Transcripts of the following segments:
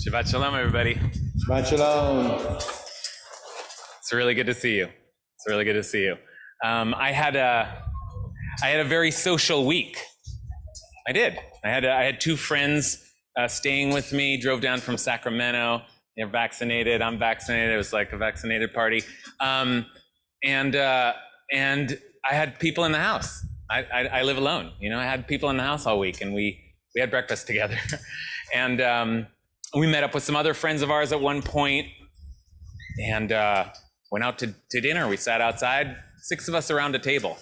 Shabbat Shalom, everybody. Shabbat Shalom. It's really good to see you. It's really good to see you. I had a very social week. I did. I had two friends staying with me. Drove down from Sacramento. They're vaccinated. I'm vaccinated. It was like a vaccinated party. And I had people in the house. I live alone. You know, I had people in the house all week, and we had breakfast together. And we met up with some other friends of ours at one point, and went out to dinner. We sat outside, 6 of us around a table,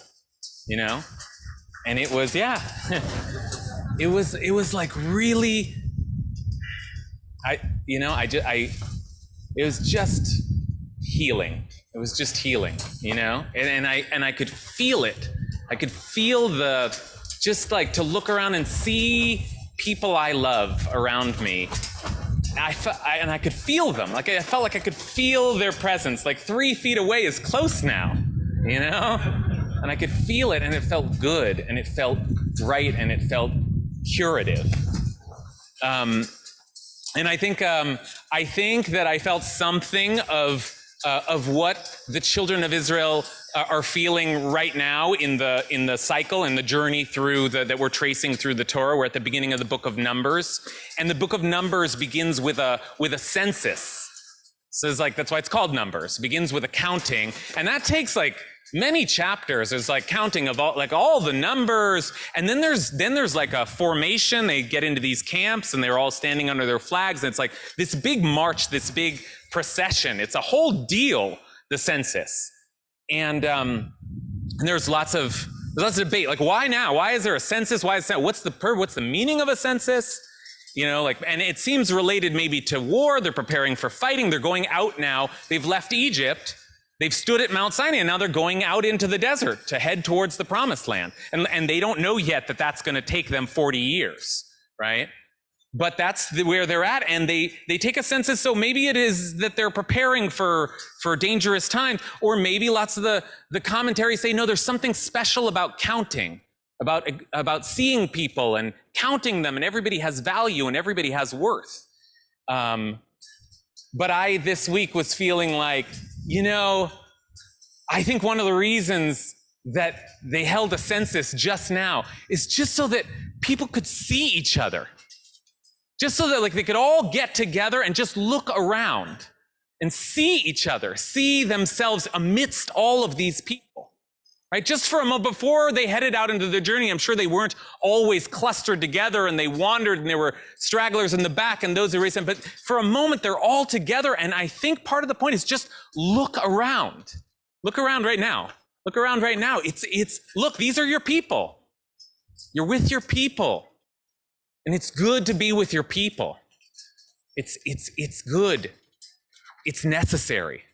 you know, and it was, yeah, it was like really, it was just healing. It was just healing, you know, and I could feel it. I could feel just like to look around and see people I love around me. And I could feel them. Like I felt like I could feel their presence. Like 3 feet away is close now, you know? And I could feel it, and it felt good, and it felt right, and it felt curative. And I think that I felt something of what the children of Israel are feeling right now in the cycle and the journey through that we're tracing through the Torah. We're at the beginning of the book of Numbers, and the book of Numbers begins with a census. So it's like, that's why it's called Numbers. It begins with a counting, and that takes like many chapters. There's like counting of all the numbers, and then there's like a formation. They get into these camps, and they're all standing under their flags, and it's like this big march, this big procession. It's a whole deal, the census. And there's lots of debate. Like, why now? Why is there a census? What's the meaning of a census? You know, like, and it seems related maybe to war. They're preparing for fighting. They're going out now. They've left Egypt. They've stood at Mount Sinai, and now they're going out into the desert to head towards the promised land. And they don't know yet that that's going to take them 40 years, right? But that's where they're at, and they take a census. So maybe it is that they're preparing for dangerous times, or maybe lots of the commentaries say, no, there's something special about counting, about seeing people and counting them, and everybody has value and everybody has worth. But I this week was feeling like, you know, I think one of the reasons that they held a census just now is just so that people could see each other. Just so that like they could all get together and just look around and see each other, see themselves amidst all of these people, right? Just for a moment before they headed out into their journey, I'm sure they weren't always clustered together, and they wandered, and there were stragglers in the back and those who raced them. But for a moment, they're all together. And I think part of the point is just look around. Look around right now. Look around right now. Look, these are your people. You're with your people. And it's good to be with your people. It's good. It's necessary.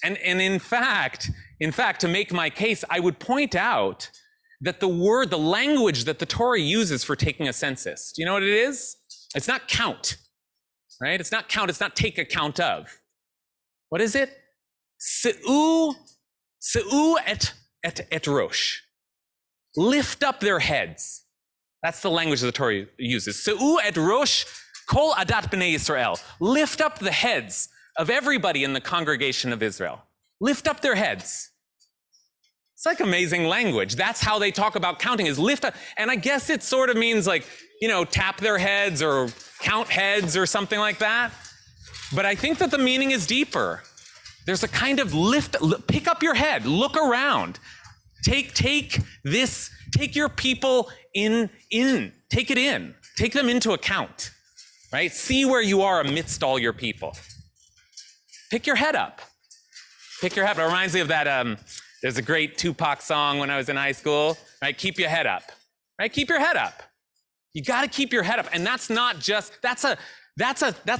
And in fact, to make my case, I would point out that the language that the Torah uses for taking a census, do you know what it is? It's not count, right? It's not count. It's not take account of. What is it? Se'u et rosh. Lift up their heads. That's the language that the Torah uses. Se'u et rosh kol adat b'nei Yisrael. Lift up the heads of everybody in the congregation of Israel. Lift up their heads. It's like amazing language. That's how they talk about counting, is lift up. And I guess it sort of means like, you know, tap their heads or count heads or something like that. But I think that the meaning is deeper. There's a kind of pick up your head, look around. Take your people in, take it in, take them into account, right? See where you are amidst all your people. Pick your head up. Pick your head up. It reminds me of that, there's a great Tupac song when I was in high school, right? Keep your head up, right? Keep your head up. You got to keep your head up. And that's not just, that's a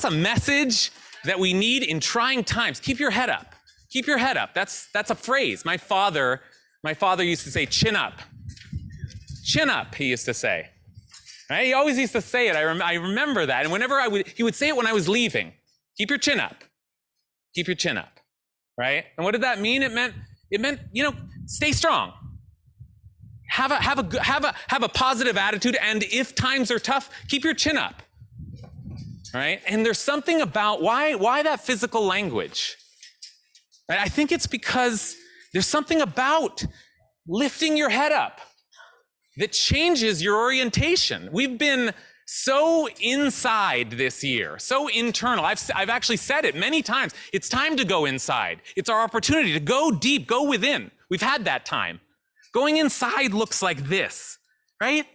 message that we need in trying times. Keep your head up. Keep your head up. That's a phrase. My father used to say, chin up. Chin up, he used to say. Right? He always used to say it. I remember that. And whenever he would say it when I was leaving. Keep your chin up. Keep your chin up. Right? And what did that mean? It meant, you know, stay strong. Have a positive attitude, and if times are tough, keep your chin up. right? And there's something about why that physical language? Right? I think it's because there's something about lifting your head up that changes your orientation. We've been so inside this year, so internal. I've actually said it many times. It's time to go inside. It's our opportunity to go deep, go within. We've had that time. Going inside looks like this, right?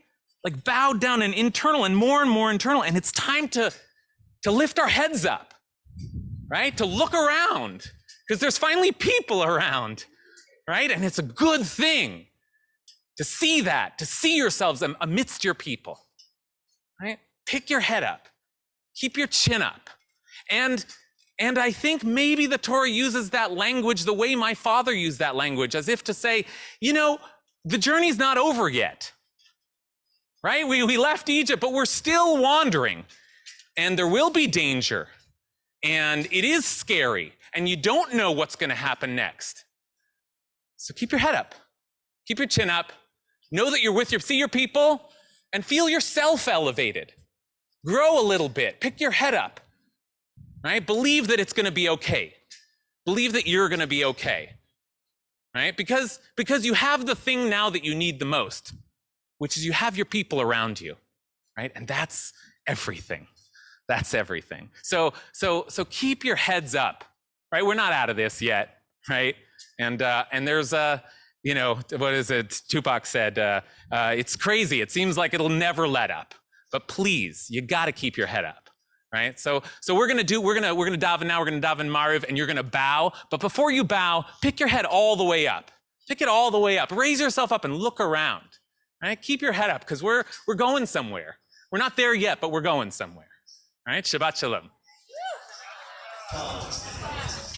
Like bowed down and internal and more internal. And it's time to lift our heads up, right? To look around, because there's finally people around, right? And it's a good thing to see that, to see yourselves amidst your people, right? Pick your head up, keep your chin up. And I think maybe the Torah uses that language the way my father used that language, as if to say, the journey's not over yet, right? We left Egypt, but we're still wandering, and there will be danger, and it is scary, and you don't know what's going to happen next. So keep your head up, keep your chin up, know that you're with see your people, and feel yourself elevated. Grow a little bit, pick your head up, right? Believe that it's going to be okay. Believe that you're going to be okay, right? Because you have the thing now that you need the most, which is you have your people around you, right? And that's everything. That's everything. So keep your heads up, right? We're not out of this yet, right? And there's what is it? Tupac said, it's crazy. It seems like it'll never let up, but please, you got to keep your head up, right? So we're gonna daven now. We're gonna daven Mariv, and you're gonna bow. But before you bow, pick your head all the way up. Pick it all the way up. Raise yourself up and look around, right? Keep your head up, because we're going somewhere. We're not there yet, but we're going somewhere. All right, Shabbat Shalom.